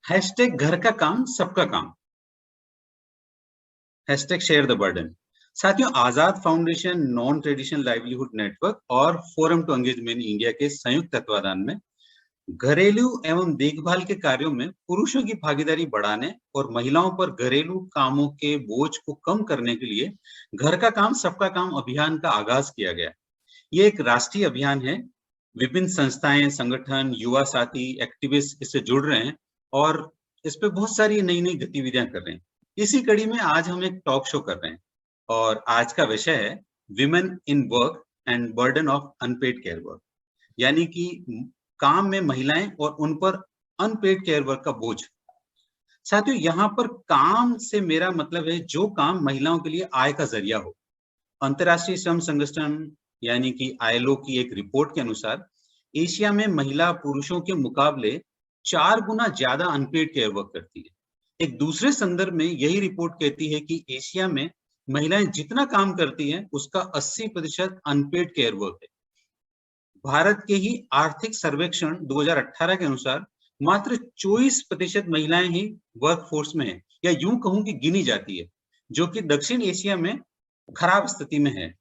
Hashtag घर का काम सबका काम, हैशटैग शेयर द बर्डन। साथियों, Azad foundation, non traditional livelihood network और forum to engage men India के संयुक्त तत्वाधान में घरेलू एवं देखभाल के कार्यों में पुरुषों की भागीदारी बढ़ाने और महिलाओं पर घरेलू कामों के बोझ को कम करने के लिए घर का काम सबका काम अभियान का आगाज किया गया। ये एक राष्ट्रीय अभियान है। विभिन्न संस्थाएं, संगठन, युवा साथी, एक्टिविस्ट इससे जुड़ रहे हैं और इस पे बहुत सारी नई नई गतिविधियां कर रहे हैं। इसी कड़ी में आज हम एक टॉक शो कर रहे हैं और आज का विषय है women in work and burden of unpaired care work, यानी कि काम में महिलाएं और उन पर अनपेड केयर वर्क का बोझ। साथियों, यहाँ पर काम से मेरा मतलब है जो काम महिलाओं के लिए आय का जरिया हो। अंतर्राष्ट्रीय श्रम संगठन यानी कि आईएलओ की एक रिपोर्ट के अनुसार एशिया में महिला पुरुषों के मुकाबले 4 गुना ज्यादा अनपेड केयर वर्क करती है। एक दूसरे संदर्भ में यही रिपोर्ट कहती है कि एशिया में महिलाएं जितना काम करती हैं उसका 80% अनपेड केयर वर्क है। भारत के ही आर्थिक सर्वेक्षण 2018 के अनुसार मात्र 24% महिलाएं ही वर्कफोर्स में है, या यूं कहूं कि गिनी जाती है, जो कि दक्षिण एशिया में खराब स्थिति में है।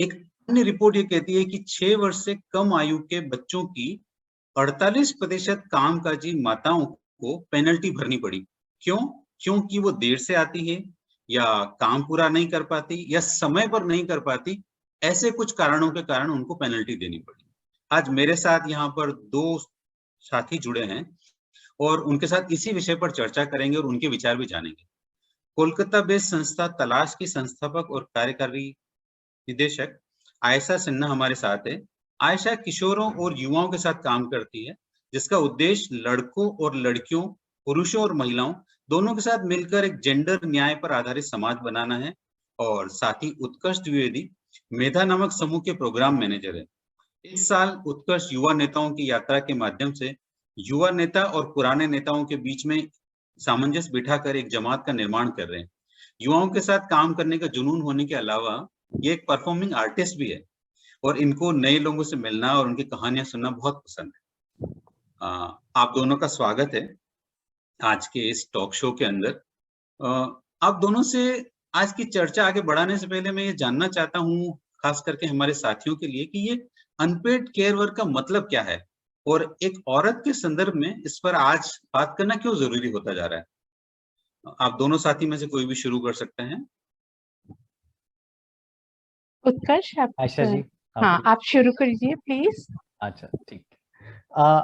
एक अन्य रिपोर्ट ये कहती है कि 6 वर्ष से कम आयु के बच्चों की 48% कामकाजी माताओं को पेनल्टी भरनी पड़ी। क्यों? क्योंकि वो देर से आती है, या काम पूरा नहीं कर पाती, या समय पर नहीं कर पाती। ऐसे कुछ कारणों के कारण उनको पेनल्टी देनी पड़ी। आज मेरे साथ यहाँ पर 2 साथी जुड़े हैं और उनके साथ इसी विषय पर चर्चा करेंगे और उनके विचार भी जानेंगे। कोलकाता बेस्ड संस्था तलाश की संस्थापक और कार्यकारी निदेशक आयशा सिन्हा हमारे साथ है। आयशा किशोरों और युवाओं के साथ काम करती है, जिसका उद्देश्य लड़कों और लड़कियों, पुरुषों और महिलाओं दोनों के साथ मिलकर एक जेंडर न्याय पर आधारित समाज बनाना है। और साथ ही उत्कर्ष द्विवेदी मेधा नामक समूह के प्रोग्राम मैनेजर है। इस साल उत्कर्ष युवा नेताओं की यात्रा के माध्यम से युवा नेता और पुराने नेताओं के बीच में सामंजस्य बिठाकर एक जमात का निर्माण कर रहे हैं। युवाओं के साथ काम करने का जुनून होने के अलावा ये एक परफॉर्मिंग आर्टिस्ट भी है और इनको नए लोगों से मिलना और उनकी कहानियां सुनना बहुत पसंद है। आप दोनों का स्वागत है आज के इस टॉक शो के अंदर। आप दोनों से आज की चर्चा आगे बढ़ाने से पहले मैं ये जानना चाहता हूँ, खास करके हमारे साथियों के लिए, कि ये अनपेड केयर वर्क का मतलब क्या है और एक औरत के संदर्भ में इस पर आज बात करना क्यों जरूरी होता जा रहा है। आप दोनों साथी में से कोई भी शुरू कर सकते हैं। उत्कर्ष, आप आयशा जी, हाँ, आप शुरू करिए प्लीज। अच्छा, ठीक।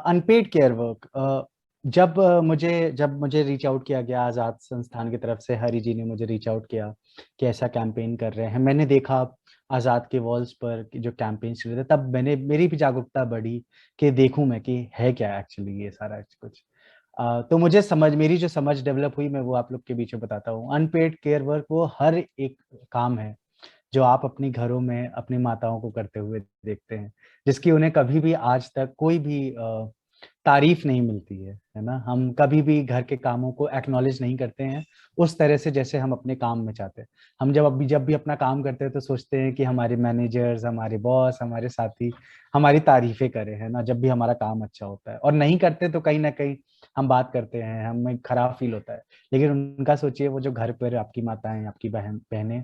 अनपेड केयर वर्क, जब मुझे रीच आउट किया गया आजाद संस्थान की तरफ से, हरि जी ने मुझे रीच आउट किया कि ऐसा कैंपेन कर रहे हैं। मैंने देखा आजाद के वॉल्स पर जो कैंपेन चल रहे थे, तब मेरी भी जागरूकता बढ़ी कि देखूं मैं कि है क्या एक्चुअली ये सारा कुछ। तो मेरी जो समझ डेवलप हुई, मैं वो आप लोग के बीच में बताता हूँ। अनपेड केयर वर्क वो हर एक काम है जो आप अपने घरों में अपनी माताओं को करते हुए देखते हैं, जिसकी उन्हें कभी भी आज तक कोई भी तारीफ नहीं मिलती है ना। हम कभी भी घर के कामों को एक्नॉलेज नहीं करते हैं उस तरह से जैसे हम अपने काम में चाहते हैं। हम जब भी अपना काम करते हैं तो सोचते हैं कि हमारे मैनेजर्स, हमारे बॉस, हमारे साथी हमारी तारीफें करें, है ना, जब भी हमारा काम अच्छा होता है। और नहीं करते तो कहीं ना कहीं हम बात करते हैं, हमें खराब फील होता है। लेकिन उनका सोचिए, वो जो घर पर आपकी माताएं, आपकी बहनें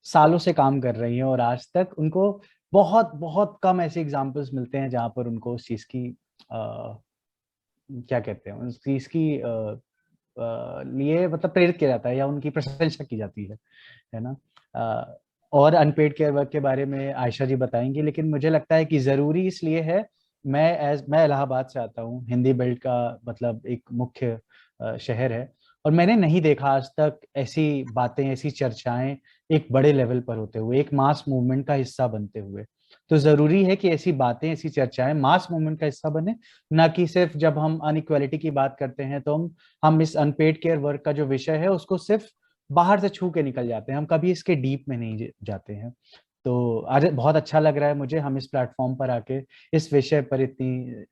सालों से काम कर रही हैं और आज तक उनको बहुत बहुत कम ऐसे एग्जाम्पल्स मिलते हैं जहां पर उनको उस चीज की क्या कहते हैं, उस चीज की लिए मतलब प्रेरित किया जाता है या उनकी प्रशंसा की जाती है ना। और अनपेड केयर वर्क के बारे में आयशा जी बताएंगे, लेकिन मुझे लगता है कि जरूरी इसलिए है, मैं इलाहाबाद से आता हूँ, हिंदी बेल्ट का मतलब एक मुख्य शहर है, और मैंने नहीं देखा आज तक ऐसी बातें, ऐसी चर्चाएं एक बड़े लेवल पर होते हुए, एक मास मूवमेंट का हिस्सा बनते हुए। तो जरूरी है कि ऐसी बातें, ऐसी चर्चाएं मास मूवमेंट का हिस्सा बने, ना कि सिर्फ जब हम अनइक्वालिटी की बात करते हैं तो हम इस अनपेड केयर वर्क का जो विषय है उसको सिर्फ बाहर से छू के निकल जाते हैं, हम कभी इसके डीप में नहीं जाते हैं। तो आज बहुत अच्छा लग रहा है मुझे, हम इस प्लेटफॉर्म पर आके इस विषय पर इतनी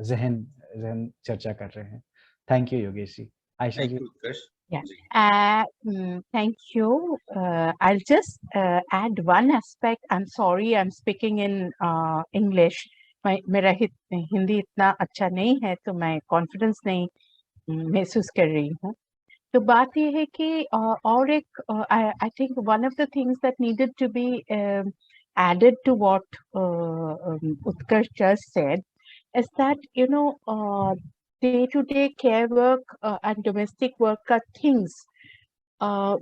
जहन चर्चा कर रहे हैं। Thank you Yogesh ji. Ayesha ji. Thank you. I'll just add one aspect. I'm sorry, I'm speaking in English. मेरा हिंदी इतना अच्छा नहीं है तो मैं कॉन्फिडेंस नहीं महसूस कर रही हूँ। तो बात ये है कि और एक I think one of the things that needed to be added to what Utkarsh just said is that day-to-day care work and domestic work are things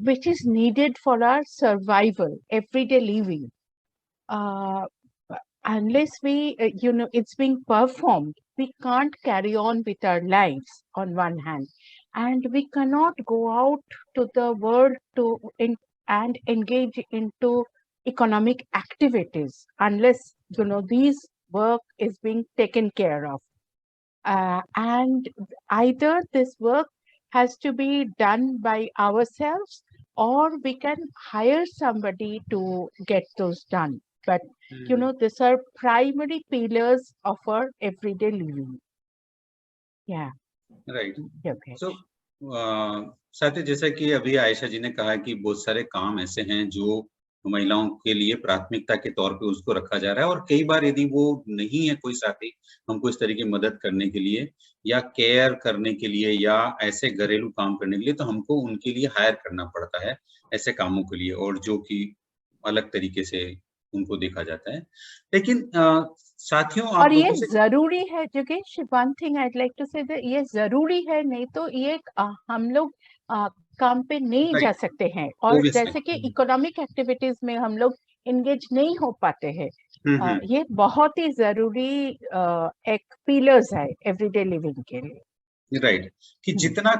which is needed for our survival, everyday living. Unless we, it's being performed, we can't carry on with our lives on one hand, and we cannot go out to the world and engage into economic activities unless these work is being taken care of. And either this work has to be done by ourselves, or we can hire somebody to get those done. But these are primary pillars of our everyday living. Yeah. Right. Okay. सो साथी, जैसा कि अभी आयशा जी ने कहा कि बहुत सारे काम ऐसे हैं जो महिलाओं के लिए प्राथमिकता के तौर पे उसको रखा जा रहा है, और कई बार यदि वो नहीं है कोई साथी हमको इस तरह की मदद करने के लिए या केयर करने के लिए या ऐसे घरेलू काम करने के लिए, तो हमको उनके लिए हायर करना पड़ता है ऐसे कामों के लिए, और जो कि अलग तरीके से उनको देखा जाता है। लेकिन साथियों, आप और ये लोगों से जरूरी है जोगेश, one thing I'd like to say, ये जरूरी है, नहीं तो ये हम लोग काम पे नहीं जा सकते हैं, और Obviously. जैसे कि इकोनॉमिक एक्टिविटीज में हम लोग एंगेज नहीं हो पाते हैं। हम्म, ये बहुत ही जरूरी एक पिलर्स है एवरीडे लिविंग के लिए। राइट। कि जितना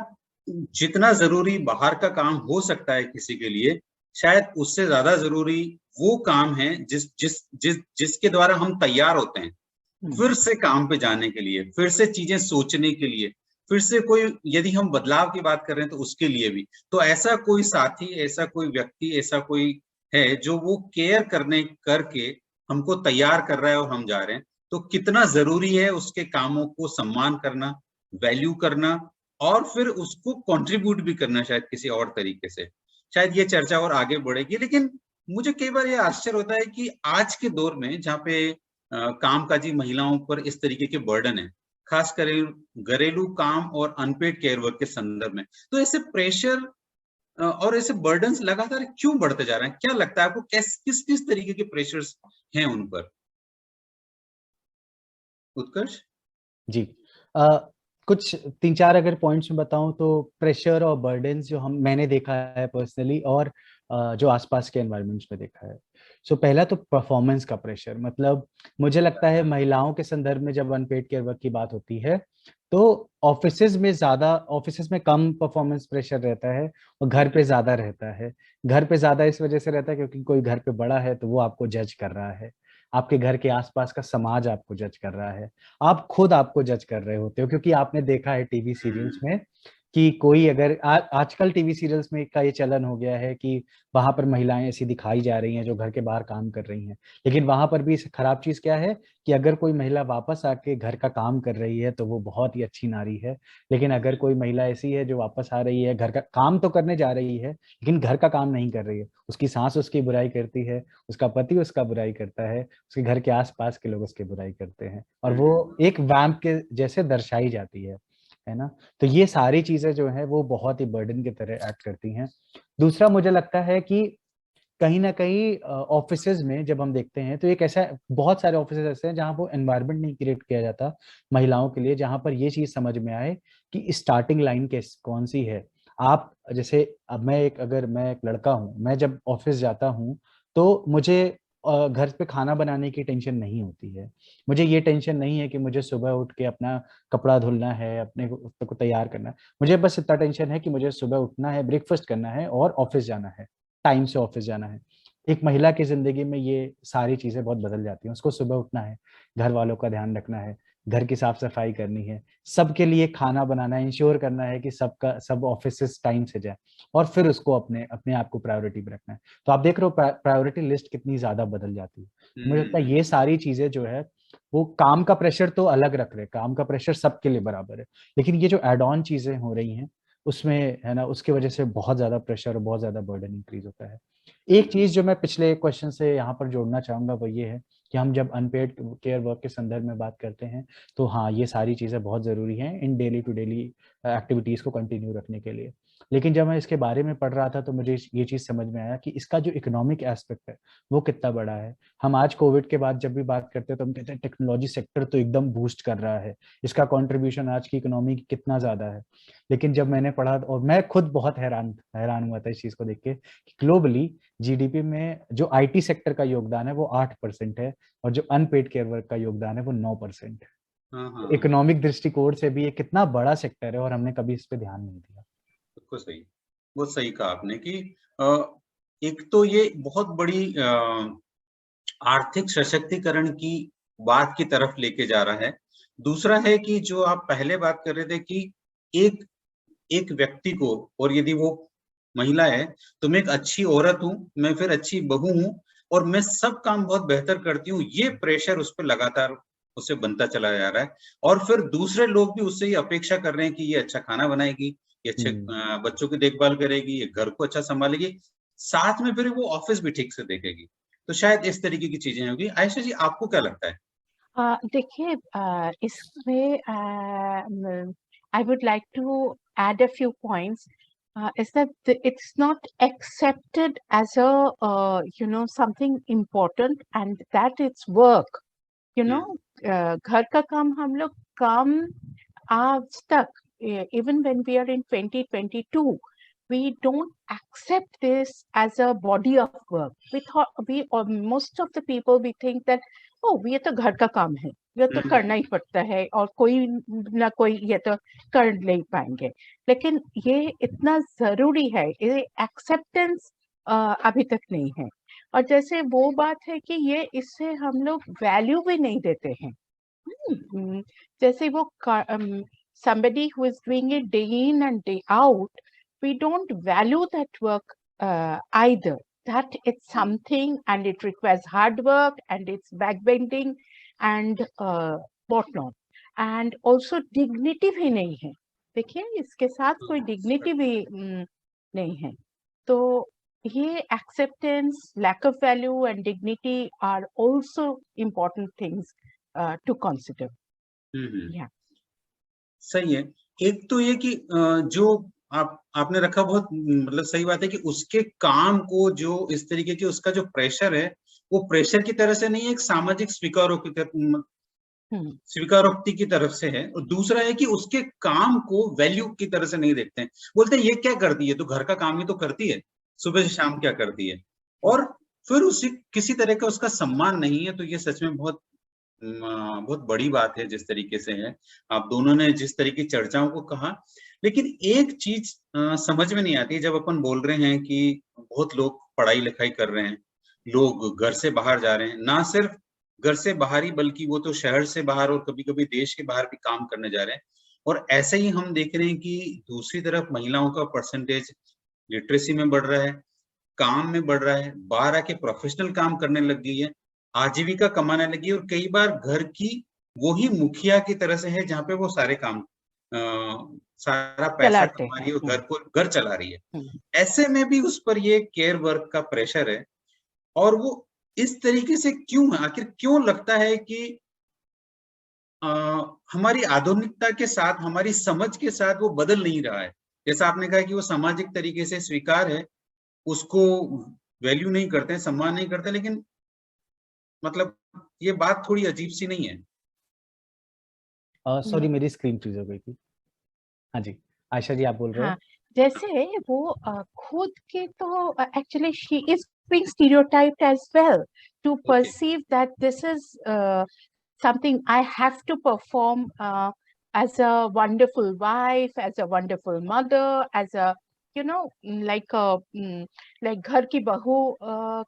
जितना जरूरी बाहर का काम हो सकता है किसी के लिए, शायद उससे ज्यादा जरूरी वो काम है जिसके द्वारा हम तैयार होते हैं फिर से काम पे जाने के लिए, फिर से चीजें सोचने के लिए, फिर से कोई, यदि हम बदलाव की बात कर रहे हैं तो उसके लिए भी। तो ऐसा कोई साथी, ऐसा कोई व्यक्ति, ऐसा कोई है जो वो केयर करके हमको तैयार कर रहा है और हम जा रहे हैं, तो कितना जरूरी है उसके कामों को सम्मान करना, वैल्यू करना, और फिर उसको कंट्रीब्यूट भी करना शायद किसी और तरीके से। शायद ये चर्चा और आगे बढ़ेगी। लेकिन मुझे कई बार ये आश्चर्य होता है कि आज के दौर में जहाँ पे कामकाजी महिलाओं पर इस तरीके के बर्डन है, खास कर घरेलू काम और अनपेड केयर वर्क के संदर्भ में, तो ऐसे प्रेशर और ऐसे बर्डन्स लगातार क्यों बढ़ते जा रहे हैं? क्या लगता है आपको, किस किस तरीके के प्रेशर्स हैं उन पर? उत्कर्ष जी। कुछ 3-4 अगर पॉइंट्स में बताऊं तो प्रेशर और बर्डन्स जो मैंने देखा है पर्सनली, और जो आसपास के एनवायरनमेंट्स में देखा है। सो पहला तो परफॉर्मेंस का प्रेशर, मतलब मुझे लगता है महिलाओं के संदर्भ में जब अनपेड केयर वर्क की बात होती है तो ऑफिसेज में कम परफॉर्मेंस प्रेशर रहता है और घर पे ज्यादा रहता है। घर पे ज्यादा इस वजह से रहता है क्योंकि कोई घर पे बड़ा है तो वो आपको जज कर रहा है, आपके घर के आसपास का समाज आपको जज कर रहा है, आप खुद आपको जज कर रहे होते हो, क्योंकि आपने देखा है टीवी सीरियल्स में कि कोई अगर आजकल टीवी सीरियल्स में का ये चलन हो गया है कि वहां पर महिलाएं ऐसी दिखाई जा रही हैं जो घर के बाहर काम कर रही हैं, लेकिन वहां पर भी खराब चीज क्या है कि अगर कोई महिला वापस आके घर का काम कर रही है तो वो बहुत ही अच्छी नारी है, लेकिन अगर कोई महिला ऐसी है जो वापस आ रही है, घर का काम तो करने जा रही है लेकिन घर का काम नहीं कर रही है, उसकी सास उसकी बुराई करती है, उसका पति उसका बुराई करता है, उसके घर के आसपास के लोग उसकी बुराई करते हैं, और वो एक वैम्प के जैसे दर्शाई जाती है ना। तो ये सारी चीजें जो है वो बहुत ही बर्डन की तरह एक्ट करती हैं। दूसरा मुझे लगता है कि कहीं ना कहीं ऑफिसेज में जब हम देखते हैं तो एक ऐसा, बहुत सारे ऑफिसेज ऐसे हैं जहां वो एनवायरनमेंट नहीं क्रिएट किया जाता महिलाओं के लिए, जहां पर ये चीज समझ में आए कि स्टार्टिंग लाइन कौन सी है। आप जैसे, अब अगर मैं एक लड़का हूँ, मैं जब ऑफिस जाता हूँ तो मुझे घर पे खाना बनाने की टेंशन नहीं होती है। मुझे ये टेंशन नहीं है कि मुझे सुबह उठ के अपना कपड़ा धुलना है, अपने को तैयार करना है। मुझे बस इतना टेंशन है कि मुझे सुबह उठना है, ब्रेकफास्ट करना है और ऑफिस जाना है, टाइम से ऑफिस जाना है। एक महिला की जिंदगी में ये सारी चीजें बहुत बदल जाती हैं। उसको सुबह उठना है, घर वालों का ध्यान रखना है, घर की साफ सफाई करनी है, सबके लिए खाना बनाना है, इंश्योर करना है कि सब ऑफिस टाइम से जाए, और फिर उसको अपने अपने आप को प्रायोरिटी पे रखना है। तो आप देख रहे हो प्रायोरिटी लिस्ट कितनी ज्यादा बदल जाती है। मुझे लगता है ये सारी चीजें जो है वो, काम का प्रेशर तो अलग रख रहे, काम का प्रेशर सबके लिए बराबर है, लेकिन ये जो एड ऑन चीजें हो रही हैं उसमें, है ना, उसकी वजह से बहुत ज्यादा प्रेशर और बहुत ज्यादा बर्डन इंक्रीज होता है। एक चीज जो मैं पिछले क्वेश्चन से यहाँ पर जोड़ना चाहूंगा वो ये है कि हम जब अनपेड केयर वर्क के संदर्भ में बात करते हैं तो हाँ, ये सारी चीज़ें बहुत ज़रूरी हैं इन डेली टू डेली एक्टिविटीज़ को कंटिन्यू रखने के लिए। लेकिन जब मैं इसके बारे में पढ़ रहा था तो मुझे ये चीज़ समझ में आया कि इसका जो इकोनॉमिक एस्पेक्ट है वो कितना बड़ा है। हम आज कोविड के बाद जब भी बात करते हैं तो हम कहते हैं टेक्नोलॉजी सेक्टर तो एकदम बूस्ट कर रहा है, इसका कंट्रीब्यूशन आज की इकोनॉमी की कितना ज़्यादा है। लेकिन जब मैंने पढ़ा और मैं खुद बहुत हैरान हुआ था इस चीज़ को देख के कि ग्लोबली जीडीपी में जो आईटी सेक्टर का योगदान है वो 8% है और जो अनपेड केयर वर्क का योगदान है वो 9%। हाँ, इकोनॉमिक दृष्टिकोण से भी ये कितना बड़ा सेक्टर है और हमने कभी इस पे ध्यान नहीं दिया। बिल्कुल सही। बहुत सही कहा आपने कि एक तो ये बहुत बड़ी आर्थिक सशक्तिकरण की बात की तरफ लेके जा रहा है। दूसरा है कि जो आप पहले बात कर रहे थे कि एक एक व्यक्ति को, और यदि वो महिला है, तो मैं एक अच्छी औरत हूँ, मैं फिर अच्छी बहू हूँ और मैं सब काम बहुत बेहतर करती हूँ, ये प्रेशर उस पे लगातार उससे बनता चला जा रहा है। और फिर दूसरे लोग भी उससे ये अपेक्षा कर रहे हैं कि ये अच्छा खाना बनाएगी, ये अच्छे बच्चों की देखभाल करेगी, ये घर को अच्छा सँभालेगी, साथ में फिर वो ऑफ़िस भी ठीक से देखेगी। तो शायद इस तरीके की चीज़ें होंगी। आयशा जी, आपको क्या लगता है? देखिए, इसमें I would like to add a few points. Is that it's not accepted as a something important, and that it's work. You hmm, know, घर का काम हम लोग काम आज तक, even when we are in 2022, we don't accept this as a body of work. We thought most of the people we think that ये तो घर का काम है, ये तो हुँ, करना ही पड़ता है और कोई ना कोई ये तो कर नहीं पाएंगे। लेकिन ये इतना जरूरी है, ये एक्सेप्टेंस अभी तक नहीं है। और जैसे वो बात है कि ये इससे हम लोग वैल्यू भी नहीं देते हैं। जैसे वो somebody who is doing it day in and day out, we don't value that work either. That it's something and it requires hard work and it's backbending and whatnot. And also dignity भी नहीं है। देखिए, इसके साथ कोई dignity भी नहीं है। तो ये acceptance, lack of value and dignity are also important things to consider. Hmm, hmm. Yeah. सही है। एक तो ये कि जो आपने रखा बहुत मतलब सही बात है कि उसके काम को जो इस तरीके की उसका जो प्रेशर है, वो प्रेशर की तरह से नहीं है, एक सामाजिक हम्म, स्वीकारोक्ति की तरफ से है। और दूसरा है कि उसके काम को वैल्यू की तरह से नहीं देखते हैं। बोलते हैं ये क्या करती है? तो घर का काम ही तो करती है, सुबह से शाम क्या करती है? और फिर उसे किसी तरह का उसका सम्मान नहीं है, तो ये सच में बहुत बहुत बड़ी बात है जिस तरीके से है। आप दोनों ने जिस तरीके की चर्चाओं को कहा, लेकिन एक चीज़ समझ में नहीं आती जब अपन बोल रहे हैं कि बहुत लोग पढ़ाई-लिखाई कर रहे हैं, लोग घर से बाहर जा रहे हैं, ना सिर्फ घर से बाहर ही बल्कि वो तो शहर से बाहर और कभी-कभी देश के बाहर भी काम करने जा रहे हैं। और ऐसे ही हम देख रहे हैं कि दूसरी तरफ महिलाओं का परसेंटेज लिटरेसी में बढ़ रहा है, काम में बढ़ रहा है, बाहर आके प्रोफेशनल काम करने लग गई है, आजीविका कमाने लगी है और कई बार घर की वो ही मुखिया की तरह से है जहाँ पे वो सारे काम सारा पैसा चलाते कमा रही हैं। है और घर चला रही है। हम्म, ऐसे में भी उस पर ये केयर वर्क का प्रेशर है और वो इस तरीके से क्यों है? आखिर क्यों लगता है कि अ, हमारी आधुनिकता के साथ, हमारी समझ के साथ वो बदल नहीं रहा है? जैसा आपने कहा कि वो सामाजिक तरीके से स्वीकार है, उसको वैल्यू नहीं करते हैं, सम्मान नहीं करते, लेकिन मतलब ये बात थोड़ी अजीब-सी नहीं है? सॉरी, हम्म, मेरी स्क्रीन फ्रीज हो गई थी। हाँ जी, आयशा जी आप बोल रहे हाँ, हो। जैसे वो खुद के तो actually she is being stereotyped as well to okay. perceive that this is something I have to perform as a wonderful wife, as a wonderful mother, as a like a like घर की बहू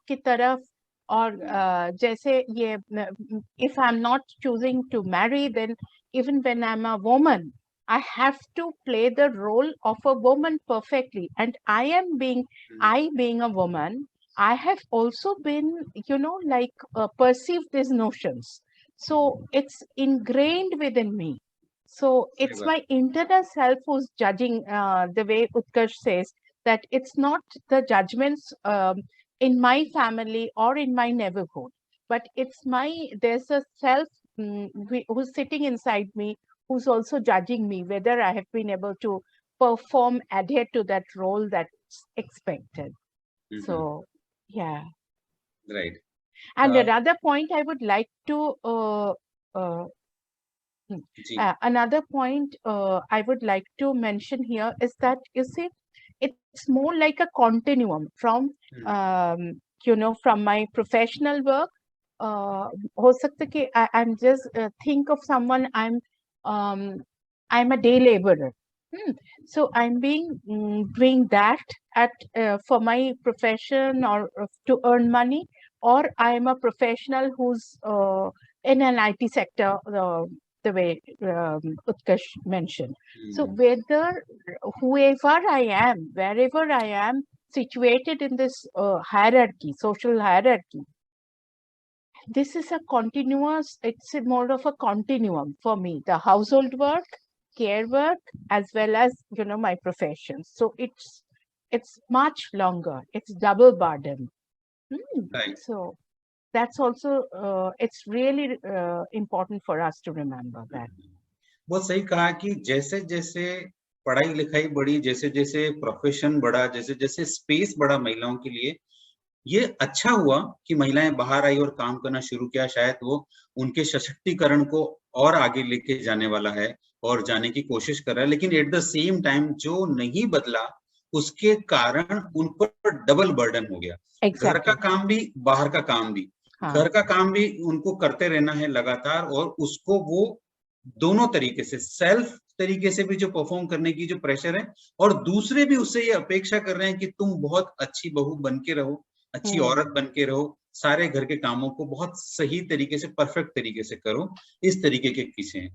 की तरफ। और जैसे ये if I'm not choosing to marry, then even when I'm a woman, I have to play the role of a woman perfectly. And hmm, I being a woman, I have also been, like perceived these notions. So it's ingrained within me. So सही it's बात। my internal self who's judging, the way Utkarsh says, that it's not the judgments in my family or in my neighborhood, but there's a self who's sitting inside me, who's also judging me whether I have been able to perform, adhere to that role that's expected. So, yeah. Right. And another point I would like to another point I would like to mention here is that, you see, it's more like a continuum from from my professional work. हो सकता है कि I'm just think of someone, I'm a day laborer. So I'm doing that for my profession or to earn money, or I'm a professional who's in an IT sector, the way Utkarsh mentioned. So whether whoever I am, wherever I am situated in this hierarchy, social hierarchy, this is a continuous, it's more of a continuum for me, the household work, care work, as well as, my profession. So it's much longer, it's double burden. Right. So that's also, it's really important for us to remember that. बहुत सही कहा कि जैसे जैसे पढ़ाई लिखाई बढ़ी, जैसे जैसे प्रोफेशन बढ़ा, जैसे जैसे स्पेस बढ़ा महिलाओं के लिए, ये अच्छा हुआ कि महिलाएं बाहर आई और काम करना शुरू किया। शायद वो उनके सशक्तिकरण को और आगे लेके जाने वाला है और जाने की कोशिश कर रहा है, लेकिन एट द सेम टाइम जो नहीं बदला उसके कारण उन पर डबल बर्डन हो गया। घर का काम भी, बाहर का काम भी। घर का काम भी उनको करते रहना है लगातार, और उसको वो दोनों तरीके से, सेल्फ तरीके से भी जो परफॉर्म करने की जो प्रेशर है, और दूसरे भी उससे ये अपेक्षा कर रहे हैं कि तुम बहुत अच्छी बहू बन के रहो, अच्छी औरत बन के रहो, सारे घर के कामों को बहुत सही तरीके से, परफेक्ट तरीके से करो। इस तरीके के किस्से हैं।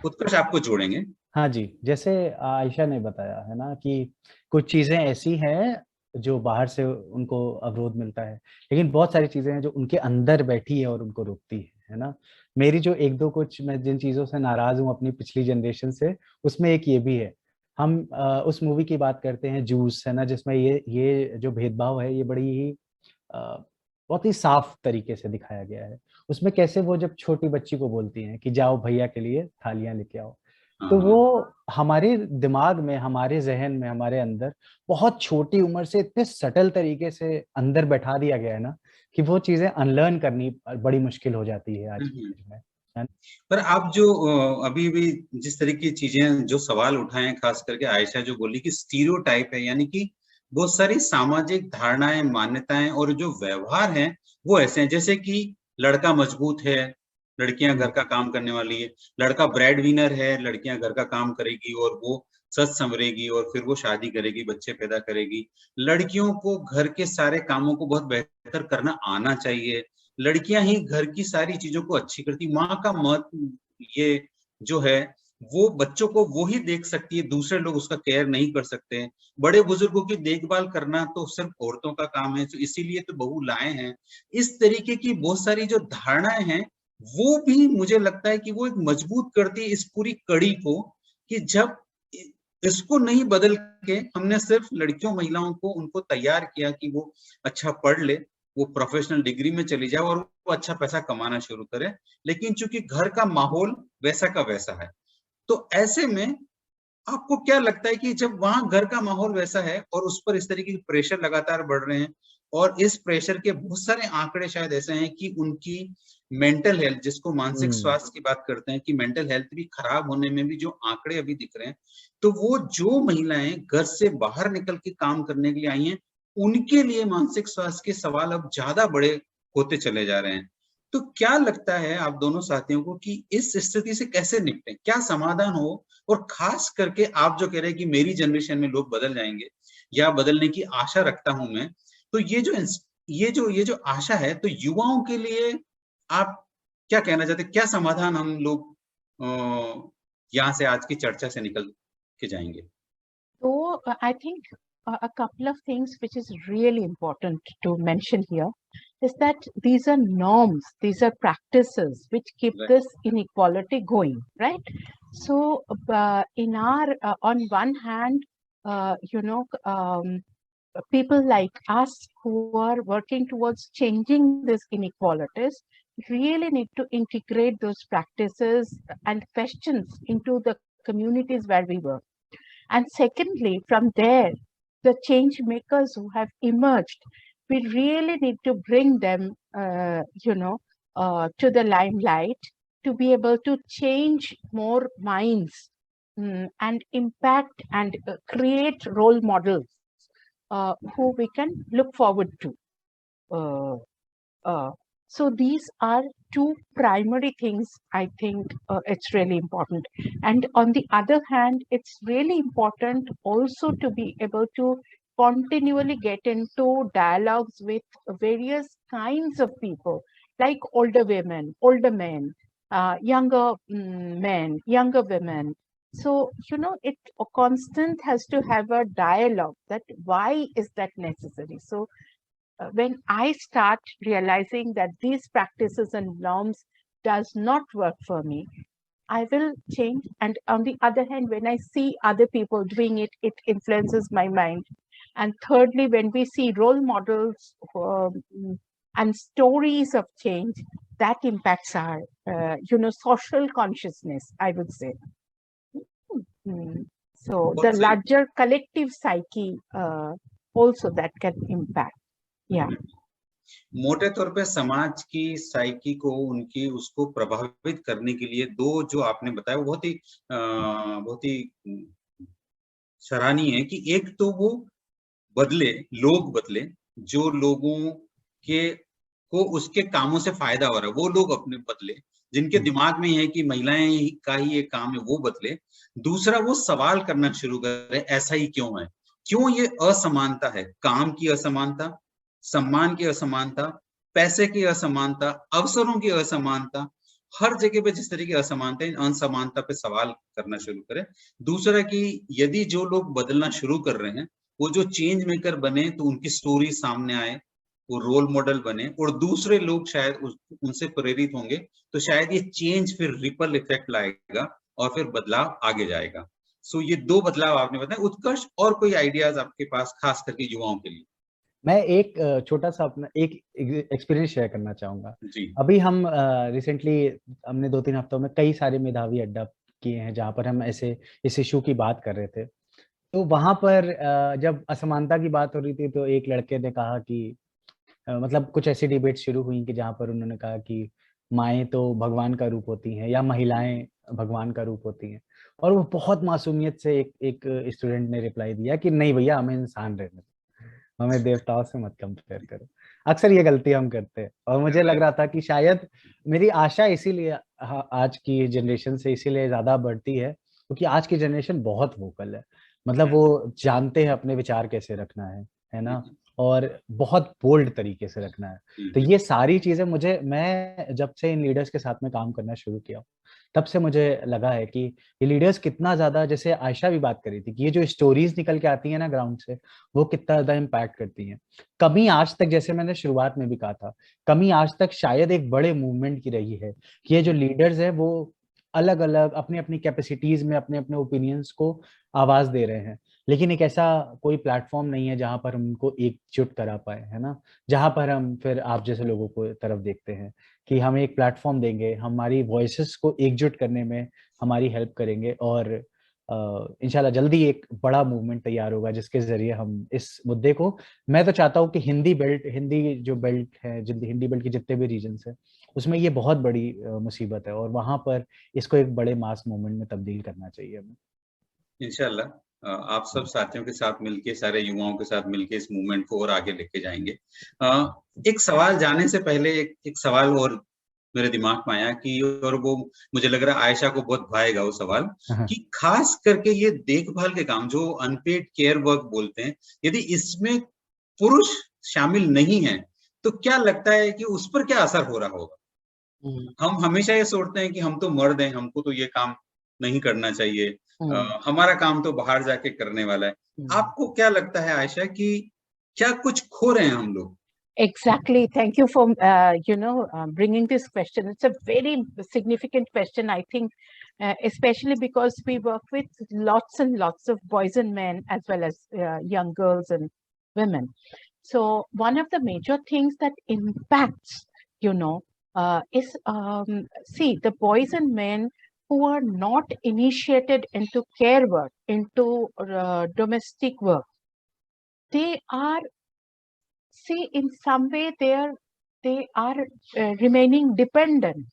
उत्कर्ष आपको जोड़ेंगे। हाँ जी, जैसे आयशा ने बताया है ना कि कुछ चीजें ऐसी हैं जो बाहर से उनको अवरोध मिलता है, लेकिन बहुत सारी चीजें हैं जो उनके अंदर बैठी है और उनको रोकती है ना। मेरी जो एक दो कुछ, मैं जिन चीजों से नाराज हूँ अपनी पिछली जनरेशन से, उसमें एक ये भी है। हम उस मूवी की बात करते हैं जूस, है ना, जिसमें ये जो भेदभाव है ये बड़ी ही बहुत ही साफ तरीके से दिखाया गया है। उसमें कैसे वो जब छोटी बच्ची को बोलती हैं कि जाओ भैया के लिए थालियां लेके आओ, तो वो हमारे दिमाग में, हमारे जहन में, हमारे अंदर बहुत छोटी उम्र से इतने सटल तरीके से अंदर बैठा दिया गया है ना कि वो चीजें अनलर्न करनी बड़ी मुश्किल हो जाती है आज के युग में। पर आप जो अभी भी जिस तरह की चीजें, जो सवाल उठाए, खास करके आयशा जो बोली कि स्टीरियोटाइप है, यानी कि बहुत सारी सामाजिक धारणाएं, मान्यताएं और जो व्यवहार हैं वो ऐसे हैं, जैसे कि लड़का मजबूत है, लड़कियां घर का काम करने वाली है, लड़का ब्रेड विनर है, लड़कियां घर का काम करेगी और वो सच संवरेगी और फिर वो शादी करेगी, बच्चे पैदा करेगी। लड़कियों को घर के सारे कामों को बहुत बेहतर करना आना चाहिए, लड़कियां ही घर की सारी चीजों को अच्छी करती, माँ का महत्व ये जो है वो बच्चों को वो ही देख सकती है, दूसरे लोग उसका केयर नहीं कर सकते। बड़े बुजुर्गों की देखभाल करना तो सिर्फ औरतों का काम है, तो इसीलिए तो बहू लाए हैं। इस तरीके की बहुत सारी जो धारणाएं हैं वो भी मुझे लगता है कि वो एक मजबूत करती है इस पूरी कड़ी को, कि जब इसको नहीं बदल के हमने सिर्फ लड़कियों महिलाओं को उनको तैयार किया कि वो अच्छा पढ़ ले, वो प्रोफेशनल डिग्री में चली जाए और वो अच्छा पैसा कमाना शुरू करे, लेकिन चूंकि घर का माहौल वैसा का वैसा है, तो ऐसे में आपको क्या लगता है कि जब वहां घर का माहौल वैसा है और उस पर इस तरीके के प्रेशर लगातार बढ़ रहे हैं, और इस प्रेशर के बहुत सारे आंकड़े शायद ऐसे हैं कि उनकी मेंटल हेल्थ, जिसको मानसिक स्वास्थ्य की बात करते हैं, कि मेंटल हेल्थ भी खराब होने में भी जो आंकड़े अभी दिख रहे हैं, तो वो जो महिलाएं घर से बाहर निकल के काम करने के लिए आई हैं, उनके लिए मानसिक स्वास्थ्य के सवाल अब ज्यादा बड़े होते चले जा रहे हैं। तो क्या लगता है आप दोनों साथियों को कि इस स्थिति से कैसे निपटें, क्या समाधान हो? और खास करके आप जो कह रहे हैं कि मेरी जनरेशन में लोग बदल जाएंगे या बदलने की आशा रखता हूं मैं, तो ये जो आशा है, तो युवाओं के लिए आप क्या कहना चाहते हैं? क्या समाधान हम लोग यहाँ से आज की चर्चा से निकल के जाएंगे? So I think a couple of things which is really important to mention here is that these are norms, these are practices which keep this inequality going, right? So in our on one hand, people like us who are working towards changing these inequalities really need to integrate those practices and questions into the communities where we work. And secondly, from there, the change makers who have emerged, we really need to bring them, to the limelight to be able to change more minds, and impact and create role models who we can look forward to. Uh, uh, so these are two primary things I think it's really important. And on the other hand, it's really important also to be able to continually get into dialogues with various kinds of people, like older women, older men, younger men, younger women. So, it a constant has to have a dialogue that why is that necessary? So when I start realizing that these practices and norms does not work for me, I will change. And on the other hand, when I see other people doing it, it influences my mind. And thirdly, when we see role models and stories of change, that impacts our, social consciousness, I would say. So the बहुत सही। larger collective psyche also that can impact. Yeah. मोटे तौर पे समाज की psyche को उनकी उसको प्रभावित करने के लिए दो जो आपने बताया वो बहुत ही सराहनीय है कि एक तो वो बदले, लोग बदले, जो लोगों के को उसके कामों से फायदा हो रहा है, वो लोग अपने बदले, जिनके दिमाग में है कि महिलाएं का ही ये काम है, वो बदले। दूसरा, वो सवाल करना शुरू करे, ऐसा ही क्यों है? क्यों ये असमानता है? काम की असमानता, सम्मान की असमानता, पैसे की असमानता, अवसरों की असमानता, हर जगह पे जिस तरह की असमानता है, असमानता पे सवाल करना शुरू करें। दूसरा कि यदि जो लोग बदलना शुरू कर रहे हैं, वो जो चेंज मेकर बने तो उनकी स्टोरी सामने आए, वो रोल मॉडल बने और दूसरे लोग शायद उनसे प्रेरित होंगे, तो शायद ये चेंज फिर रिपल इफेक्ट लाएगा और फिर बदलाव आगे जाएगा। सो ये दो बदलाव आपने बताया। उत्कर्ष, और कोई आइडियाज आपके पास खास करके युवाओं के लिए? मैं एक छोटा सा अपना एक एक्सपीरियंस शेयर करना चाहूंगा। जी। अभी हम रिसेंटली हमने 2-3 हफ्तों में कई सारे मेधावी अड्डा किए हैं जहाँ पर हम ऐसे इस इशू की बात कर रहे थे। तो वहां पर जब असमानता की बात हो रही थी तो एक लड़के ने कहा कि मतलब कुछ ऐसी डिबेट शुरू हुई कि जहाँ पर उन्होंने कहा कि माएँ तो भगवान का रूप होती हैं या महिलाएं भगवान का रूप होती हैं। और वो बहुत मासूमियत से एक स्टूडेंट ने रिप्लाई दिया कि नहीं भैया, हमें इंसान रहने दो, हमें देवताओं से मत कंपेयर करो। अक्सर ये गलती हम करते हैं और मुझे लग रहा था कि शायद मेरी आशा इसीलिए आज की जनरेशन से इसीलिए ज़्यादा बढ़ती है क्योंकि आज की जनरेशन बहुत वोकल है। मतलब वो जानते हैं अपने विचार कैसे रखना है ना? और बहुत बोल्ड तरीके से रखना है। तो ये सारी चीज़ें मैं जब से इन लीडर्स के साथ में काम करना शुरू किया, तब से मुझे लगा है कि ये लीडर्स कितना ज़्यादा, जैसे आयशा भी बात कर रही थी कि ये जो स्टोरीज निकल के आती है ना ग्राउंड से, वो कितना ज़्यादा इम्पैक्ट करती हैं। कमी आज तक, जैसे मैंने शुरुआत में भी कहा था, कमी आज तक शायद एक बड़े मूवमेंट की रही है कि ये जो लीडर्स हैं वो अलग-अलग अपनी-अपनी कैपेसिटीज़ में अपने-अपने ओपिनियंस को आवाज़ दे रहे हैं। लेकिन एक ऐसा कोई प्लेटफ़ॉर्म नहीं है जहाँ पर हम उनको एकजुट करा पाएँ, है ना? जहाँ पर हम फिर आप जैसे लोगों को तरफ देखते हैं कि हम एक प्लेटफ़ॉर्म देंगे, हमारी वॉइसेस को एकजुट करने में हमारी हेल्प करेंगे और इंशाल्लाह जल्दी एक बड़ा मूवमेंट तैयार होगा जिसके ज़रिए हम इस मुद्दे को, मैं तो चाहता हूँ कि हिंदी जो बेल्ट है, हिंदी बेल्ट के जितने भी रीजन्स हैं, उसमें ये बहुत बड़ी मुसीबत है और वहाँ पर इसको एक बड़े मास मूवमेंट में तब्दील करना चाहिए हमें। इंशाल्लाह आप सब साथियों के साथ मिलके, सारे युवाओं के साथ मिलके इस मूवमेंट को और आगे लेके जाएंगे। एक सवाल जाने से पहले एक सवाल और मेरे दिमाग में आया कि, और वो मुझे लग रहा है आयशा को बहुत भाएगा वो सवाल, कि खास करके ये देखभाल के काम जो अनपेड केयर वर्क बोलते हैं, यदि इसमें पुरुष शामिल नहीं है तो क्या लगता है कि उस पर क्या असर हो रहा होगा? हम हमेशा ये सोचते हैं कि हम तो मर्द हैं, हमको तो ये काम नहीं करना चाहिए, हमारा काम तो बाहर जाके करने वाला है। आपको क्या लगता है आयशा कि क्या कुछ खो रहे हैं हम लोग? Exactly. Thank you for bringing this question. It's a very significant question, I think, especially because we work with lots and lots of boys and men as well as young girls and women. So one of the major things that impacts, is see, the boys and men who are not initiated into care work, into domestic work, they are, see, in some way they are remaining dependent.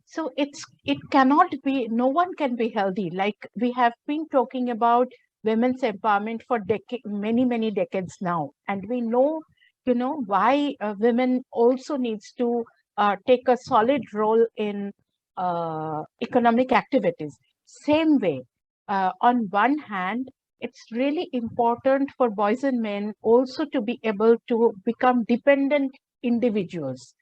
So it cannot be, no one can be healthy. Like we have been talking about women's empowerment for many decades now, and we know, why women also needs to take a solid role in economic activities. Same way, on one hand, it's really important for boys and men also to be able to become dependent individuals,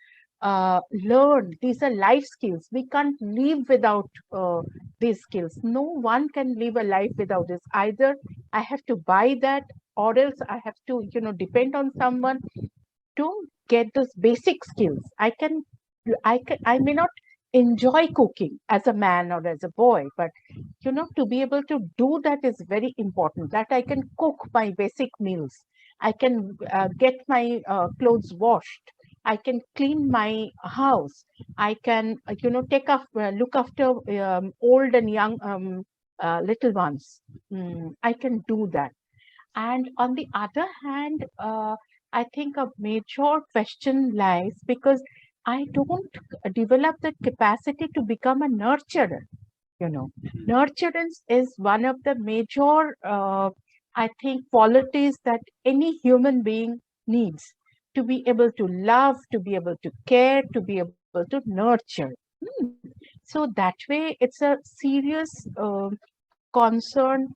learn. These are life skills. We can't live without these skills. No one can live a life without this. Either I have to buy that, or else I have to, depend on someone to get those basic skills. I may not enjoy cooking as a man or as a boy, but to be able to do that is very important. That I can cook my basic meals. I can get my clothes washed. I can clean my house. I can, look after old and young little ones. I can do that. And on the other hand, I think a major question lies because I don't develop the capacity to become a nurturer. Nurturance is one of the major, I think, qualities that any human being needs to be able to love, to be able to care, to be able to nurture. So that way, it's a serious concern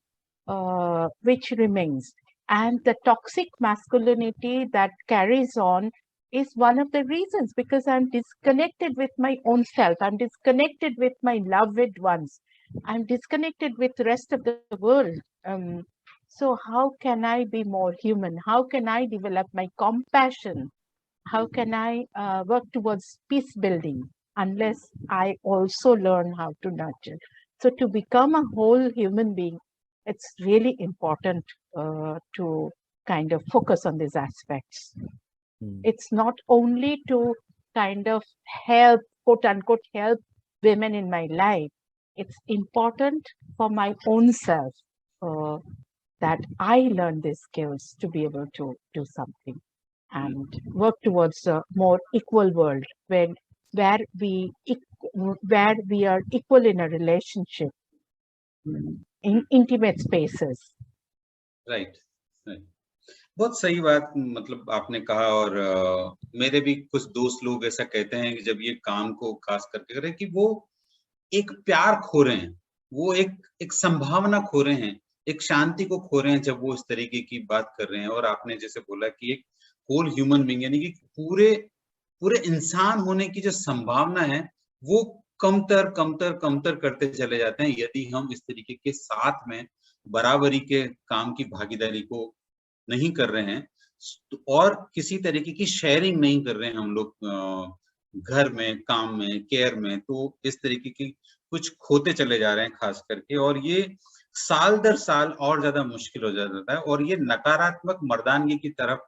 which remains. And the toxic masculinity that carries on is one of the reasons, because I'm disconnected with my own self. I'm disconnected with my loved ones. I'm disconnected with the rest of the world. So how can I be more human? How can I develop my compassion? How can I work towards peace building unless I also learn how to nurture? So to become a whole human being, it's really important to kind of focus on these aspects. It's not only to kind of help, quote unquote, help women in my life. It's important for my own self that I learn these skills to be able to do something and work towards a more equal world where we where we are equal in a relationship, in intimate spaces. Right, बहुत सही बात मतलब आपने कहा। और मेरे भी कुछ दोस्त लोग ऐसा कहते हैं कि जब ये काम को खास करके करें कि वो एक प्यार खो रहे हैं, वो एक संभावना खो रहे हैं, एक शांति को खो रहे हैं जब वो इस तरीके की बात कर रहे हैं। और आपने जैसे बोला कि एक होल ह्यूमन बीइंग यानी कि पूरे इंसान होने की जो संभावना है वो कमतर करते चले जाते हैं यदि हम इस तरीके के साथ में बराबरी के काम की भागीदारी को नहीं कर रहे हैं और किसी तरीके की शेयरिंग नहीं कर रहे हैं हम लोग घर में, काम में, केयर में। तो इस तरीके की कुछ खोते चले जा रहे हैं खास करके, और ये साल दर साल और ज्यादा मुश्किल हो जाता है। और ये नकारात्मक मर्दानगी की तरफ,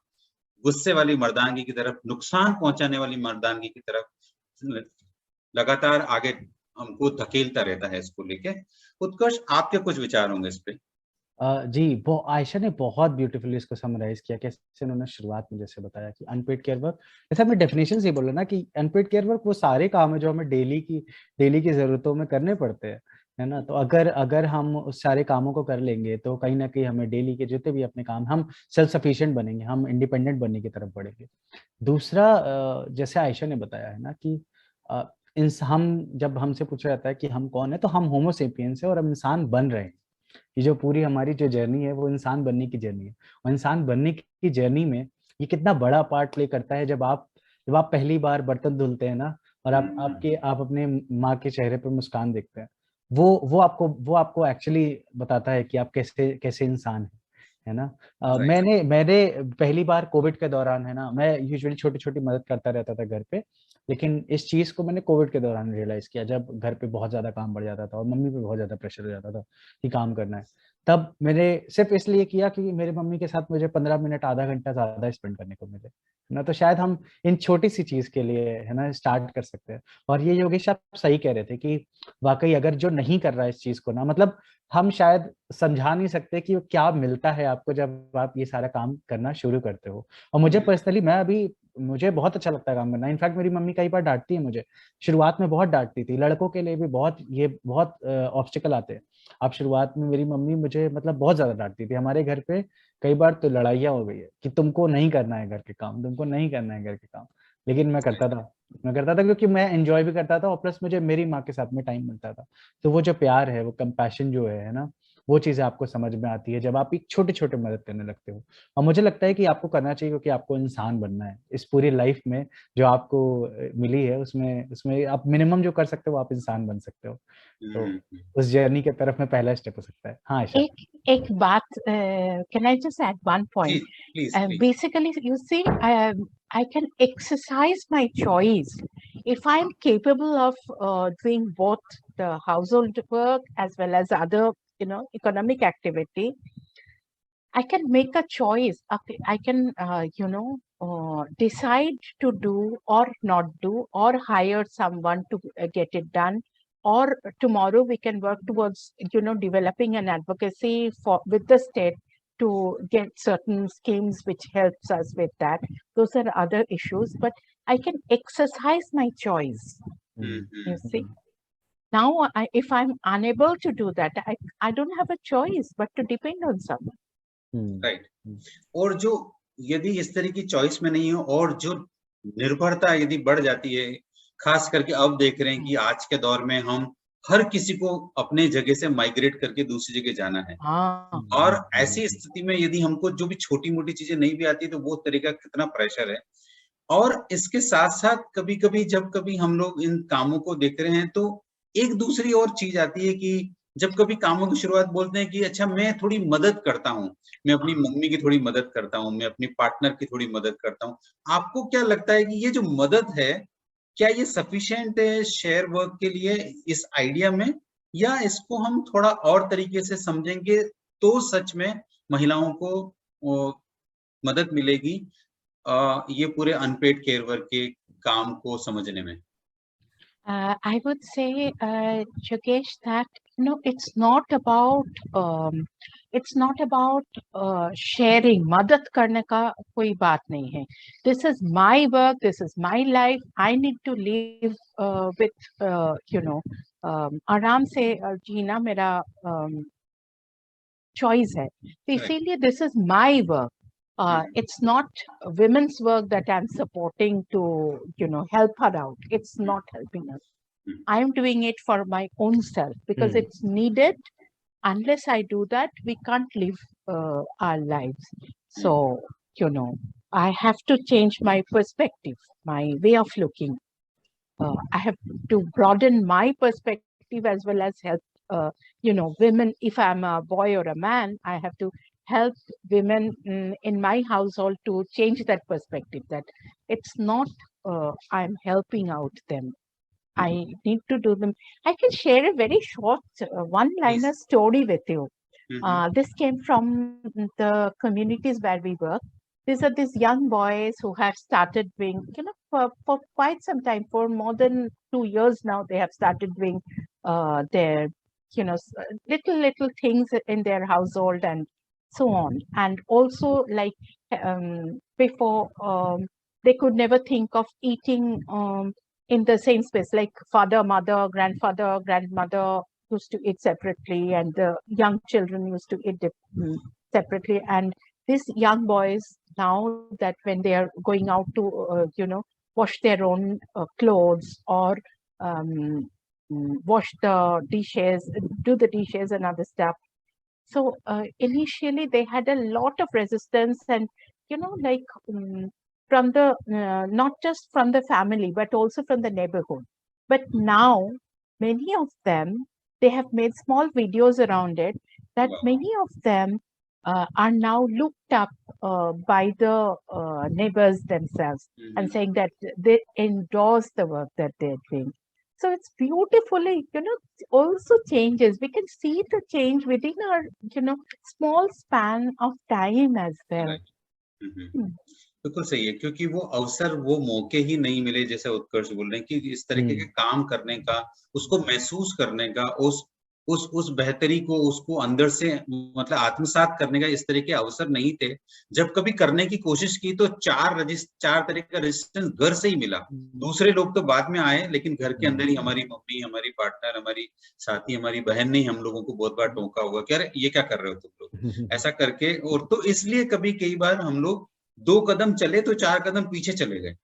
गुस्से वाली मर्दानगी की तरफ, नुकसान पहुंचाने वाली मर्दानगी की तरफ लगातार आगे हमको धकेलता रहता है इसको लेके। उत्कर्ष, आपके कुछ विचार होंगे इस पे? जी, वो आयशा ने बहुत ब्यूटीफुली इसको समराइज किया, कैसे उन्होंने शुरुआत में जैसे बताया कि अनपेड केयर वर्क, जैसे आपने डेफिनेशन से बोला ना कि अनपेड केयर वर्क वो सारे काम है जो हमें डेली की जरूरतों में करने पड़ते हैं, है ना। तो अगर हम उस सारे कामों को कर लेंगे तो कहीं ना कहीं हमें डेली के जितने भी अपने काम, हम सेल्फ सफिशिएंट बनेंगे, हम इंडिपेंडेंट बनने की तरफ बढ़ेंगे। दूसरा, जैसे आयशा ने बताया है ना कि हम जब हमसे पूछा जाता है कि हम कौन है, तो हम होमो सेपियंस है और हम इंसान बन रहे हैं। ये जो पूरी हमारी जो जर्नी है वो इंसान बनने की जर्नी है। और इंसान बनने की जर्नी में ये कितना बड़ा पार्ट प्ले करता है जब आप पहली बार बर्तन धुलते हैं ना, और आप अपने माँ के चेहरे पर मुस्कान देखते हैं, वो आपको एक्चुअली बताता है कि आप कैसे इंसान हैं, है ना। मैंने पहली बार कोविड के दौरान, है ना, मैं यूजुअली छोटी मदद करता रहता था घर पे, लेकिन इस चीज को मैंने कोविड के दौरान रियलाइज किया जब घर पे बहुत ज्यादा काम बढ़ जाता था और मम्मी पे बहुत ज्यादा प्रेशर हो जाता था कि काम करना है। तब मैंने सिर्फ इसलिए किया क्योंकि मेरे मम्मी के साथ मुझे 15 मिनट आधा घंटा ज्यादा स्पेंड करने को मिले, है ना। तो शायद हम इन छोटी सी चीज के लिए, है ना, स्टार्ट कर सकते हैं। और ये योगेश आप सही कह रहे थे कि वाकई अगर जो नहीं कर रहा है इस चीज को ना, मतलब हम शायद समझा नहीं सकते कि क्या मिलता है आपको जब आप ये सारा काम करना शुरू करते हो। और मुझे पर्सनली, मैं अभी, मुझे बहुत अच्छा लगता है काम करना। इनफैक्ट मेरी मम्मी कई बार डांटती है मुझे, शुरुआत में बहुत डांटती थी। लड़कों के लिए भी बहुत ऑब्स्टिकल आते हैं। अब शुरुआत में मेरी मम्मी मुझे मतलब बहुत ज्यादा डांटती थी। हमारे घर पे कई बार तो लड़ाइयाँ हो गई है कि तुमको नहीं करना है घर के काम, तुमको नहीं करना है घर के काम। लेकिन मैं करता था क्योंकि मैं एंजॉय भी करता था और प्लस मुझे मेरी माँ के साथ में टाइम मिलता था। तो वो जो प्यार है, वो कंपैशन जो है ना, वो चीजें आपको समझ में आती है जब आप एक छोटे छोटे मदद करने लगते हो। और मुझे लगता है कि आपको करना चाहिए क्योंकि आपको इंसान बनना है इस पूरी लाइफ में। जो आपको मिली है उसमें उसमें आप मिनिमम जो कर सकते हो, आप इंसान बन सकते हो। तो उस जर्नी के तरफ में पहला स्टेप हो सकता है। हाँ आयशा। एक बात, can I just add one point? Please please. Basically, you see, I can exercise my choice. If I'm capable of doing both the household work as well as other, economic activity, I can make a choice. Okay, I can, decide to do or not do, or hire someone to get it done. Or tomorrow we can work towards, developing an advocacy with the state to get certain schemes which helps us with that. Those are other issues, but I can exercise my choice. You see, now if I'm unable to do that, I don't have a choice but to depend on someone. Right. और जो यदि इस तरह की choice में नहीं हो और जो निर्भरता यदि बढ़ जाती है, खास करके अब देख रहे हैं कि आज के दौर में हम हर किसी को अपने जगह से माइग्रेट करके दूसरी जगह जाना है। और ऐसी स्थिति में यदि हमको जो भी छोटी मोटी चीजें नहीं भी आती तो वो तरह का कितना प्रेशर है। और इसके साथ साथ कभी कभी जब कभी हम लोग इन कामों को देख रहे हैं तो एक दूसरी और चीज आती है कि जब कभी कामों की शुरुआत बोलते हैं कि अच्छा मैं थोड़ी मदद करता हूँ, मैं अपनी मम्मी की थोड़ी मदद करता हूँ, मैं अपनी पार्टनर की थोड़ी मदद करता हूँ। आपको क्या लगता है कि ये जो मदद है, क्या ये सफिशिएंट है शेयर वर्क के लिए इस आइडिया में, या इसको हम थोड़ा और तरीके से समझेंगे तो सच में महिलाओं को मदद मिलेगी ये पूरे अनपेड केयर वर्क के काम को समझने में? I would say, Yogesh, that it's not about sharing. मदद करने का कोई बात नहीं है. This is my work. This is my life. I need to live with आराम से जीना मेरा choice है. तो इसीलिए this is my work. It's not women's work that I'm supporting to, help her out. It's not helping us. I'm doing it for my own self because it's needed. Unless I do that, we can't live our lives. So, I have to change my perspective, my way of looking. I have to broaden my perspective as well as help, women. If I'm a boy or a man, I have to help women in my household to change that perspective, that it's not I'm helping out them. I need to do them. I can share a very short one-liner story with you. This came from the communities where we work. These are these young boys who have started doing, for quite some time, for more than 2 years now, they have started doing their, little things in their household and so on. And also, like before, they could never think of eating in the same space, like father, mother, grandfather, grandmother used to eat separately, and the young children used to eat separately. And these young boys, now that when they are going out to, wash their own clothes or wash the dishes, do the dishes and other stuff. So initially they had a lot of resistance, and, like from the, not just from the family, but also from the neighborhood. But now many of them, they have made small videos around it, that many of them are now looked up by the neighbors themselves and saying that they endorse the work that they're doing. So it's beautifully, also changes. We can see the change within our, small span of time as well. Right, बिल्कुल सही है, क्योंकि वो अवसर, वो मौके ही नहीं मिले, जैसे उत्कर्ष बोल रहे हैं कि इस तरीके के काम करने का, उसको महसूस करने का, उस बेहतरी को, उसको अंदर से मतलब आत्मसात करने का इस तरह के अवसर नहीं थे। जब कभी करने की कोशिश की तो चार तरह का रेजिस्टेंस घर से ही मिला। दूसरे लोग तो बाद में आए, लेकिन घर के अंदर ही हमारी मम्मी, हमारी पार्टनर, हमारी साथी, हमारी बहन ने हम लोगों को बहुत बार टोका हुआ कि अरे ये क्या कर रहे हो तुम लोग, ऐसा करके। और तो इसलिए कई बार हम लोग 2 कदम चले तो 4 कदम पीछे चले गए।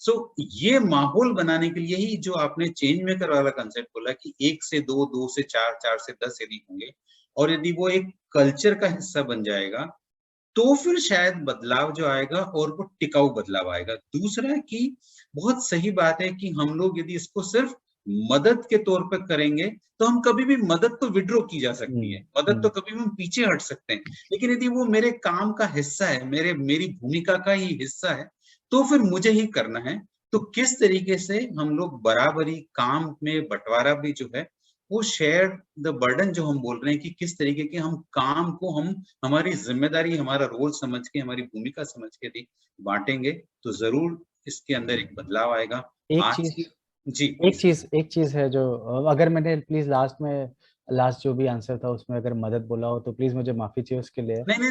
सो ये माहौल बनाने के लिए ही जो आपने चेंज मेकर वाला कंसेप्ट बोला कि 1 से 2, 2 से 4, 4 से 10 यदि होंगे, और यदि वो एक कल्चर का हिस्सा बन जाएगा, तो फिर शायद बदलाव जो आएगा और वो टिकाऊ बदलाव आएगा। दूसरा कि बहुत सही बात है कि हम लोग यदि इसको सिर्फ मदद के तौर पर करेंगे तो हम कभी भी, मदद तो विड्रॉ की जा सकती है, मदद तो कभी भी हम पीछे हट सकते हैं, लेकिन यदि वो मेरे काम का हिस्सा है, मेरी भूमिका का ही हिस्सा है, तो फिर मुझे ही करना है। तो किस तरीके से हम लोग बराबरी काम में बंटवारा भी जो है वो शेयर द बर्डन जो हम बोल रहे हैं कि किस तरीके के हम काम को हम हमारी जिम्मेदारी, हमारा रोल समझ के, हमारी भूमिका समझ के यदि बांटेंगे तो जरूर इसके अंदर एक बदलाव आएगा। एक चीज है जो, अगर मैंने प्लीज लास्ट जो भी आंसर था उसमें अगर मदद बोला हो तो प्लीज मुझे माफी चाहिए उसके लिए। नहीं,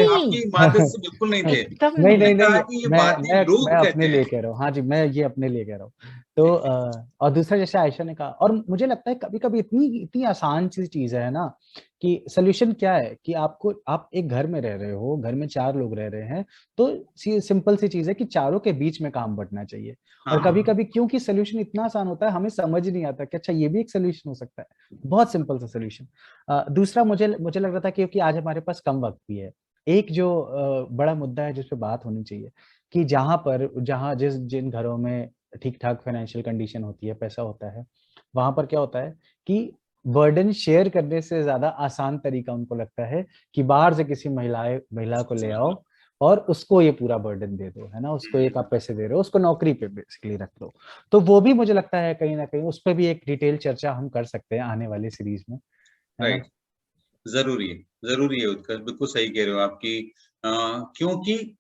आपकी मदद से बिल्कुल नहीं थे। नहीं, मैं अपने लिए कह रहा हूँ। हाँ जी, मैं ये अपने लिए कह रहा हूँ। तो और दूसरा, जैसे आयशा ने कहा, और मुझे लगता है कभी कभी इतनी आसान सी चीज है ना कि सोल्यूशन क्या है कि आप एक घर में रह रहे हो, घर में 4 लोग रह रहे हैं, तो सिंपल सी चीज है कि चारों के बीच में काम बंटना चाहिए। और कभी कभी क्योंकि सोल्यूशन इतना आसान होता है, हमें समझ नहीं आता कि अच्छा ये भी एक सोल्यूशन हो सकता है। बहुत सिंपल सा सोल्यूशन। दूसरा, मुझे लग रहा था क्योंकि आज हमारे पास कम वक्त भी है, एक जो बड़ा मुद्दा है जिस पे बात होनी चाहिए कि जिन घरों में ठीक ठाक फाइनेंशियल कंडीशन होती है, पैसा होता है, वहां पर क्या होता है कि बर्डन शेयर करने से ज्यादा आसान तरीका उनको लगता है कि बाहर से किसी महिला को ले आओ और उसको ये पूरा बर्डन दे दो, है ना, उसको एक आप पैसे दे रहे हो, उसको नौकरी पे बेसिकली रख लो। तो वो भी मुझे लगता है कहीं ना कहीं उस पर भी एक डिटेल चर्चा हम कर सकते हैं आने वाली सीरीज में। राइट, जरूरी है उत्कर्ष, बिल्कुल सही कह रहे हो आपकी। क्योंकि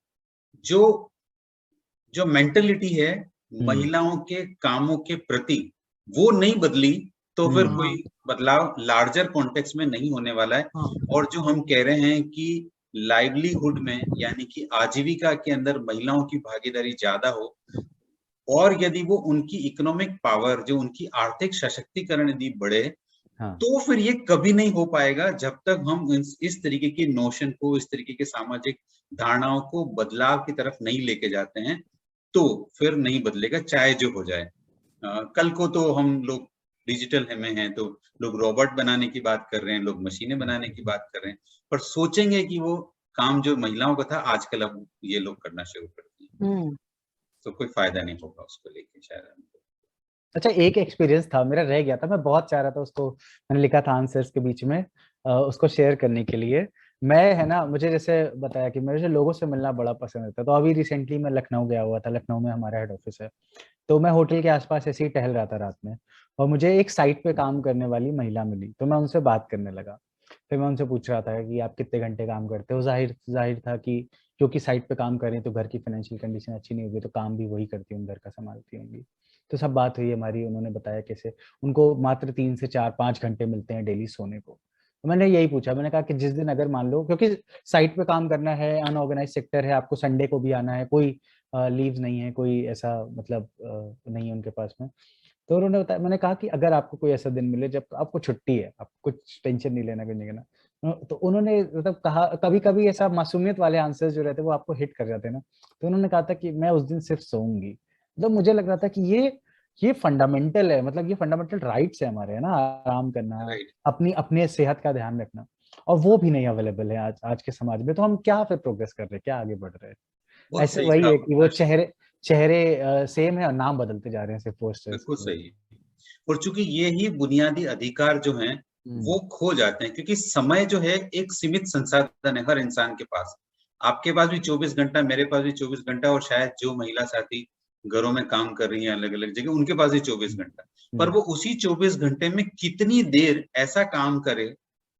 जो मेंटेलिटी है महिलाओं के कामों के प्रति, वो नहीं बदली तो फिर कोई बदलाव लार्जर कॉन्टेक्स्ट में नहीं होने वाला है। और जो हम कह रहे हैं कि लाइवलीहुड में, यानी कि आजीविका के अंदर महिलाओं की भागीदारी ज्यादा हो, और यदि वो उनकी इकोनॉमिक पावर, जो उनकी आर्थिक सशक्तिकरण यदि बढ़े, तो फिर ये कभी नहीं हो पाएगा जब तक हम इस तरीके की नोशन को, इस तरीके के सामाजिक धारणाओं को बदलाव की तरफ नहीं लेके जाते हैं, तो फिर नहीं बदलेगा, चाहे जो हो जाए। कल को तो हम लोग डिजिटल में हैं, तो लोग रोबोट बनाने की बात कर रहे हैं, लोग मशीनें बनाने की बात कर रहे हैं, पर सोचेंगे कि वो काम जो महिलाओं का था आजकल अब ये लोग करना शुरू कर दिए, तो कोई फायदा नहीं होगा उसको लेके शायद। अच्छा, एक एक्सपीरियंस था मेरा, रह गया था, मैं बहुत चाह रहा था उसको, मैंने लिखा था आंसर्स के बीच में उसको शेयर करने के लिए। मैं, है ना, मुझे जैसे बताया कि मुझे लोगों से मिलना बड़ा पसंद है, तो अभी रिसेंटली मैं लखनऊ गया हुआ था। लखनऊ में हमारा हेड ऑफिस है, तो मैं होटल के आसपास ऐसे ही टहल रहा था रात में, और मुझे एक साइट पे काम करने वाली महिला मिली, तो मैं उनसे बात करने लगा। फिर मैं उनसे पूछ रहा था कि आप कितने घंटे काम करते हो। जाहिर था कि क्योंकि साइट पे काम कर रहे हैं तो घर की फाइनेंशियल कंडीशन अच्छी नहीं होगी, तो काम भी वही करती होंगी, घर का संभालती होंगी। तो सब बात हुई हमारी, उन्होंने बताया कैसे उनको मात्र 3 से 4-5 घंटे मिलते हैं डेली सोने को। तो मैंने यही पूछा, मैंने कहा कि जिस दिन अगर मान लो, क्योंकि साइट पे काम करना है, अनऑर्गेनाइज सेक्टर है, आपको संडे को भी आना है, कोई लीव्स नहीं है, कोई ऐसा मतलब नहीं है उनके पास में। तो उन्होंने बताया, मैंने कहा कि अगर आपको कोई ऐसा दिन मिले जब आपको छुट्टी है, आप कुछ टेंशन नहीं लेना, कुछ नहीं करना, तो उन्होंने मतलब कहा, कभी कभी ऐसा मासूमियत वाले आंसर्स जो रहते हैं वो आपको हिट कर जाते हैं ना, तो उन्होंने कहा था कि मैं उस दिन सिर्फ सोऊंगी। मतलब मुझे लग रहा था कि ये फंडामेंटल है, मतलब ये फंडामेंटल राइट्स है हमारे, है ना, आराम करना, अपने सेहत का ध्यान रखना, और वो भी नहीं अवेलेबल है आज के समाज में। तो हम क्या फिर प्रोग्रेस कर रहे हैं, क्या आगे बढ़ रहे हैं? ऐसे वही है कि वो चेहरे सेम है और नाम बदलते जा रहे हैं सिर्फ पोस्टर्स। बिल्कुल सही है। और चूंकि ये ही बुनियादी अधिकार जो हैं वो खो जाते हैं, क्योंकि समय जो है एक सीमित संसाधन है हर इंसान के पास। आपके पास भी 24 घंटा, मेरे पास भी 24 घंटा, और शायद जो महिला साथी घरों में काम कर रही हैं अलग अलग जगह, उनके पास ही 24 घंटा, पर वो उसी 24 घंटे में कितनी देर ऐसा काम करे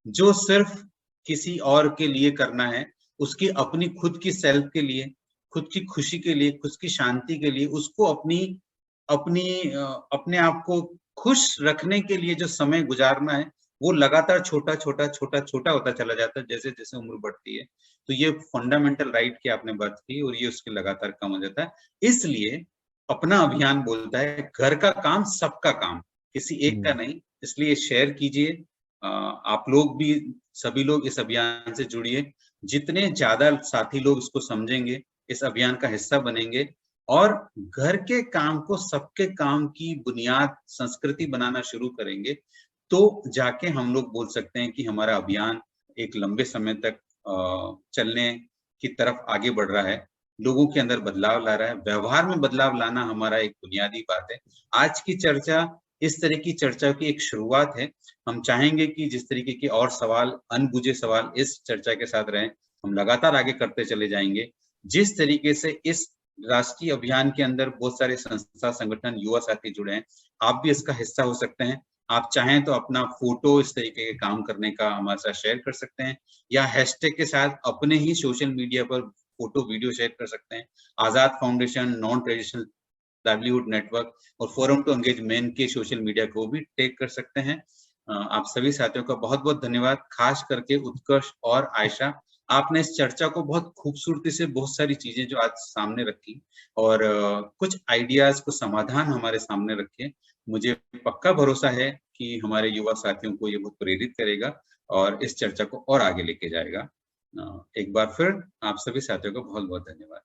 जो सिर्फ किसी और के लिए करना है, उसकी अपनी खुद की सेल्फ के लिए, खुद की खुशी के लिए, खुद की शांति के लिए, उसको अपने आप को खुश रखने के लिए जो समय गुजारना है, वो लगातार छोटा छोटा छोटा छोटा होता चला जाता है जैसे जैसे उम्र बढ़ती है। तो ये फंडामेंटल राइट की आपने बात की और ये उसके लगातार कम हो जाता है। इसलिए अपना अभियान बोलता है घर का काम सबका काम, किसी एक का नहीं। इसलिए शेयर कीजिए, आप लोग भी, सभी लोग इस अभियान से जुड़िए। जितने ज्यादा साथी लोग इसको समझेंगे, इस अभियान का हिस्सा बनेंगे और घर के काम को सबके काम की बुनियाद संस्कृति बनाना शुरू करेंगे, तो जाके हम लोग बोल सकते हैं कि हमारा अभियान एक लंबे समय तक चलने की तरफ आगे बढ़ रहा है, लोगों के अंदर बदलाव ला रहा है। व्यवहार में बदलाव लाना हमारा एक बुनियादी बात है। आज की चर्चा इस तरह की चर्चा की एक शुरुआत है। हम चाहेंगे कि जिस तरीके के और सवाल, अनबुझे सवाल इस चर्चा के साथ रहें, हम लगातार आगे करते चले जाएंगे। जिस तरीके से इस राष्ट्रीय अभियान के अंदर बहुत सारे संस्था, संगठन, युवा साथी जुड़े हैं, आप भी इसका हिस्सा हो सकते हैं। आप चाहें तो अपना फोटो इस तरीके के काम करने का हमारे साथ शेयर कर सकते हैं, या हैशटैग के साथ अपने ही सोशल मीडिया पर फोटो, वीडियो शेयर कर सकते हैं। Azad foundation, non traditional livelihood network और फोरम टू एंगेज मेन के सोशल मीडिया को भी टैग कर सकते हैं। आप सभी साथियों का बहुत बहुत धन्यवाद, खास करके उत्कर्ष और आयशा। आपने इस चर्चा को बहुत खूबसूरती से, बहुत सारी चीजें जो आज सामने रखी और कुछ आइडियाज, कुछ समाधान हमारे सामने रखे। मुझे पक्का भरोसा है कि हमारे युवा साथियों को ये बहुत प्रेरित करेगा और इस चर्चा को और आगे लेके जाएगा। एक बार फिर आप सभी साथियों का बहुत बहुत धन्यवाद।